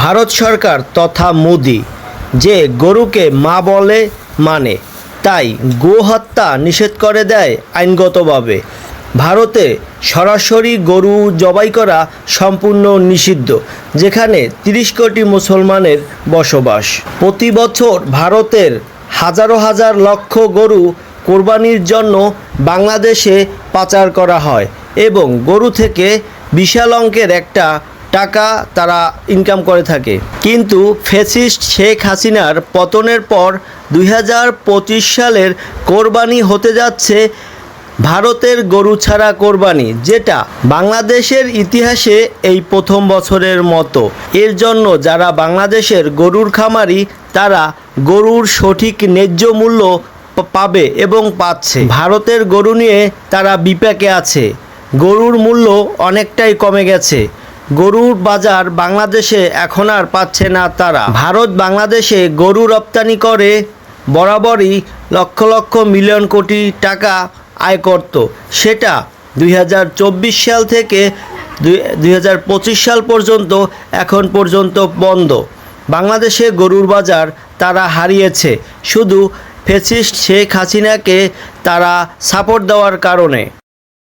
ভারত সরকার তথা মোদি যে গরুকে মা বলে মানে, তাই গোহত্যা নিষেধ করে দেয় আইনগতভাবে। ভারতে সরাসরি গরু জবাই করা সম্পূর্ণ নিষিদ্ধ, যেখানে ৩০ কোটি মুসলমানের বসবাস। প্রতি বছর ভারতের হাজারো হাজার লক্ষ গরু কোরবানির জন্য বাংলাদেশে পাচার করা হয় এবং গরু থেকে বিশাল অঙ্কের একটা টাকা তারা ইনকাম করে থাকে। কিন্তু ফ্যাসিস্ট শেখ হাসিনার পতনের পর ২০২৫ সালের কোরবানি হতে যাচ্ছে ভারতের গরু ছাড়া কোরবানি, যেটা বাংলাদেশের ইতিহাসে এই প্রথম বছরের মতো। এর জন্য যারা বাংলাদেশের গরুর খামারি, তারা গরুর সঠিক ন্যায্য মূল্য পাবে এবং পাচ্ছে। ভারতের গরু নিয়ে তারা বিপাকে আছে। গরুর মূল্য অনেকটাই কমে গেছে। গরুর বাজার বাংলাদেশে এখন আর পাচ্ছে না তারা। ভারত বাংলাদেশে গরু রপ্তানি করে বরাবরই লক্ষ লক্ষ মিলিয়ন কোটি টাকা আয় করত। সেটা ২০২৪ সাল থেকে ২০২৫ সাল পর্যন্ত এখন পর্যন্ত বন্ধ। বাংলাদেশে গরুর বাজার তারা হারিয়েছে শুধু ফ্যাসিস্ট শেখ হাসিনাকে তারা সাপোর্ট দেওয়ার কারণে।